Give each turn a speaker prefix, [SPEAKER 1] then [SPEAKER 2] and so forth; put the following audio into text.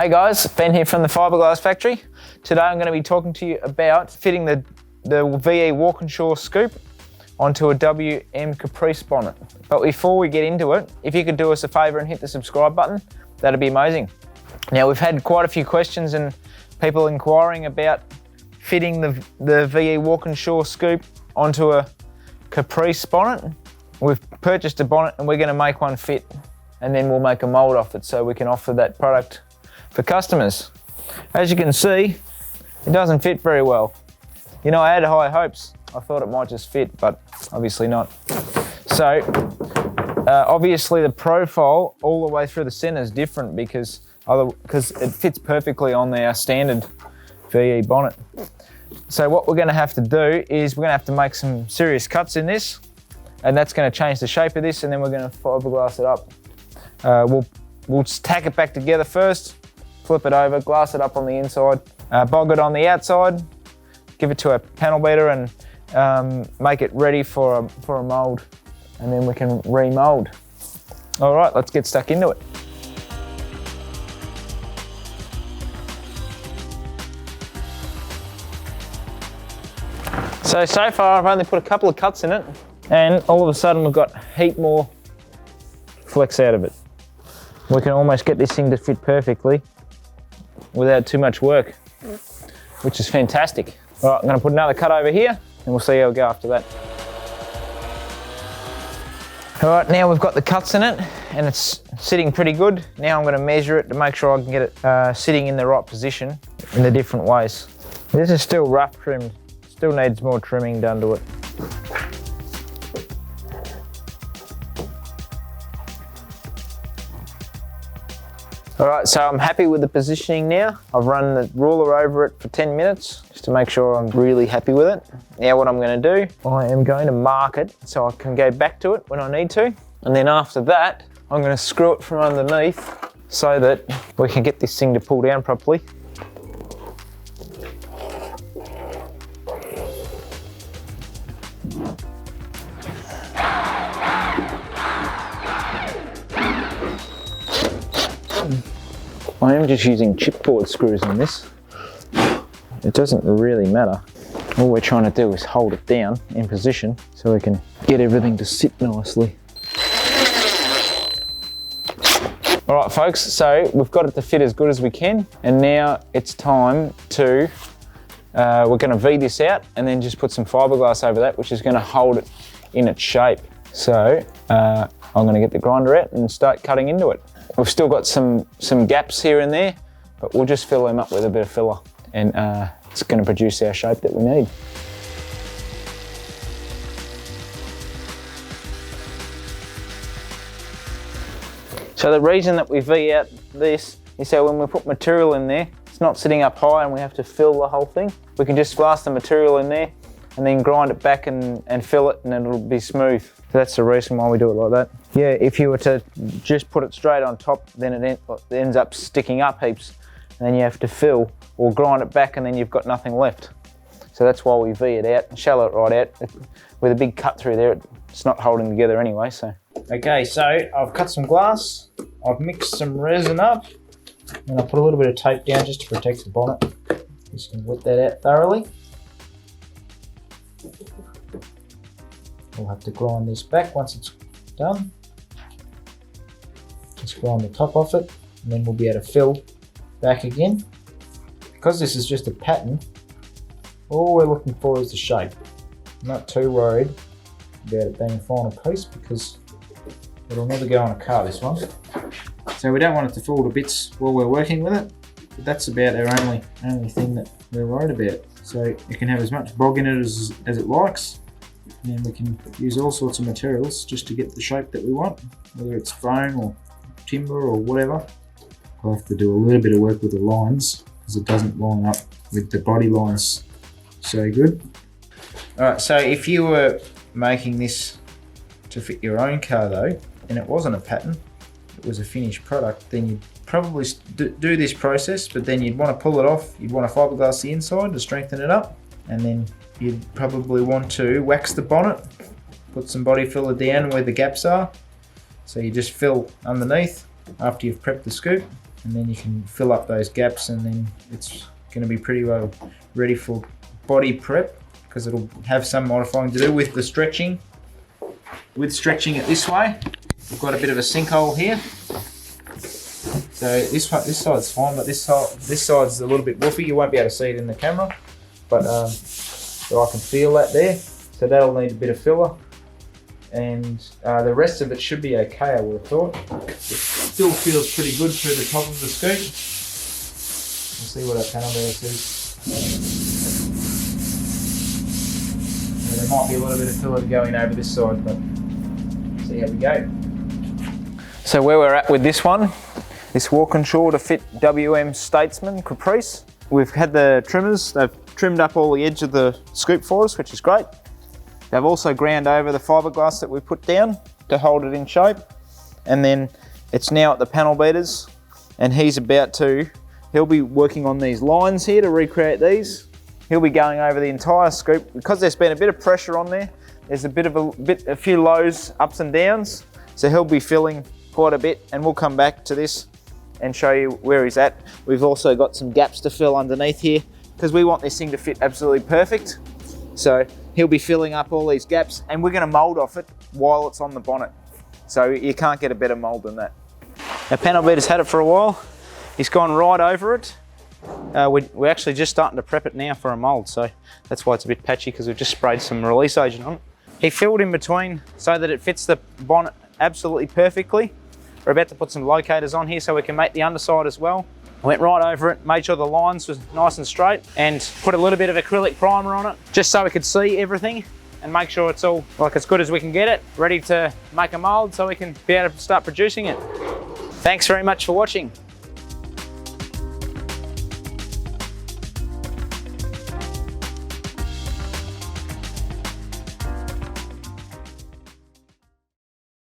[SPEAKER 1] Hey guys, Ben here from the Fibreglass Factory. Today I'm going to be talking to you about fitting the VE Walkinshaw Scoop onto a WM Caprice bonnet. But before we get into it, if you could do us a favour and hit the subscribe button, that'd be amazing. Now we've had quite a few questions and people inquiring about fitting the VE Walkinshaw Scoop onto a Caprice bonnet. We've purchased a bonnet and we're going to make one fit, and then we'll make a mould off it so we can offer that product for customers. As you can see, it doesn't fit very well. You know, I had high hopes. I thought it might just fit, but obviously not. So, obviously the profile all the way through the centre is different because it fits perfectly on our standard VE bonnet. So what we're going to have to do is we're going to have to make some serious cuts in this, and that's going to change the shape of this, and then we're going to fiberglass it up. We'll just tack it back together first, flip it over, glass it up on the inside, bog it on the outside, give it to a panel beater and make it ready for a mould, and then we can remould. All right, let's get stuck into it. So far I've only put a couple of cuts in it, and all of a sudden we've got a heap more flex out of it. We can almost get this thing to fit perfectly without too much work, which is fantastic. All right, I'm going to put another cut over here and we'll see how we go after that. All right, now we've got the cuts in it and it's sitting pretty good. Now I'm going to measure it to make sure I can get it sitting in the right position in the different ways. This is still rough trimmed, still needs more trimming done to it. All right, so I'm happy with the positioning now. I've run the ruler over it for 10 minutes just to make sure I'm really happy with it. Now what I'm going to do, I am going to mark it so I can go back to it when I need to. And then after that, I'm going to screw it from underneath so that we can get this thing to pull down properly. I am just using chipboard screws on this. It doesn't really matter. All we're trying to do is hold it down in position so we can get everything to sit nicely. All right folks, so we've got it to fit as good as we can, and now it's time to, we're going to V this out and then just put some fiberglass over that, which is going to hold it in its shape. So I'm going to get the grinder out and start cutting into it. We've still got some gaps here and there, but we'll just fill them up with a bit of filler, and it's going to produce our shape that we need. So the reason that we V out this is so when we put material in there, it's not sitting up high and we have to fill the whole thing. We can just glass the material in there and then grind it back and fill it, and it'll be smooth. So that's the reason why we do it like that. Yeah, if you were to just put it straight on top, then it ends up sticking up heaps, and then you have to fill or grind it back and then you've got nothing left. So that's why we V it out, shallow it right out. With a big cut through there, it's not holding together anyway, so. Okay, so I've cut some glass, I've mixed some resin up, and I put a little bit of tape down just to protect the bonnet. Just gonna wet that out thoroughly. We'll have to grind this back once it's done. Just grind the top off it, and then we'll be able to fill back again. Because this is just a pattern, all we're looking for is the shape. I'm not too worried about it being a final piece because it'll never go on a car, this one. So we don't want it to fall to bits while we're working with it, but that's about our only thing that we're worried about. So it can have as much bog in it as it likes. And we can use all sorts of materials just to get the shape that we want, whether it's foam or timber or whatever. I'll have to do a little bit of work with the lines because it doesn't line up with the body lines so good. Alright, so if you were making this to fit your own car though, and it wasn't a pattern, it was a finished product, then you'd probably do this process, but then you'd want to pull it off, you'd want to fiberglass the inside to strengthen it up, and then you'd probably want to wax the bonnet, put some body filler down where the gaps are. So you just fill underneath after you've prepped the scoop, and then you can fill up those gaps, and then it's going to be pretty well ready for body prep, because it'll have some modifying to do with the stretching. With stretching it this way, we've got a bit of a sinkhole here. So this side's fine, but this side's a little bit woofy. You won't be able to see it in the camera, but so I can feel that there. So that'll need a bit of filler, and the rest of it should be okay, I would have thought. It still feels pretty good through the top of the scoop. We'll see what our panel beater says. Yeah, there might be a little bit of filler to go in over this side, but see how we go. So where we're at with this one, this Walkinshaw to fit WM Statesman Caprice. We've had the trimmers, they've trimmed up all the edge of the scoop for us, which is great. They've also ground over the fiberglass that we put down to hold it in shape. And then it's now at the panel beaters, and he'll be working on these lines here to recreate these. He'll be going over the entire scoop. Because there's been a bit of pressure on there, there's a few lows, ups and downs. So he'll be filling quite a bit, and we'll come back to this and show you where he's at. We've also got some gaps to fill underneath here, because we want this thing to fit absolutely perfect. So he'll be filling up all these gaps, and we're going to mould off it while it's on the bonnet. So you can't get a better mould than that. Our panel beater's had it for a while. He's gone right over it. We're actually just starting to prep it now for a mould, so that's why it's a bit patchy, because we've just sprayed some release agent on it. He filled in between so that it fits the bonnet absolutely perfectly. We're about to put some locators on here so we can make the underside as well. Went right over it, made sure the lines was nice and straight, and put a little bit of acrylic primer on it just so we could see everything and make sure it's all like as good as we can get it, ready to make a mold so we can be able to start producing it. Thanks very much for watching.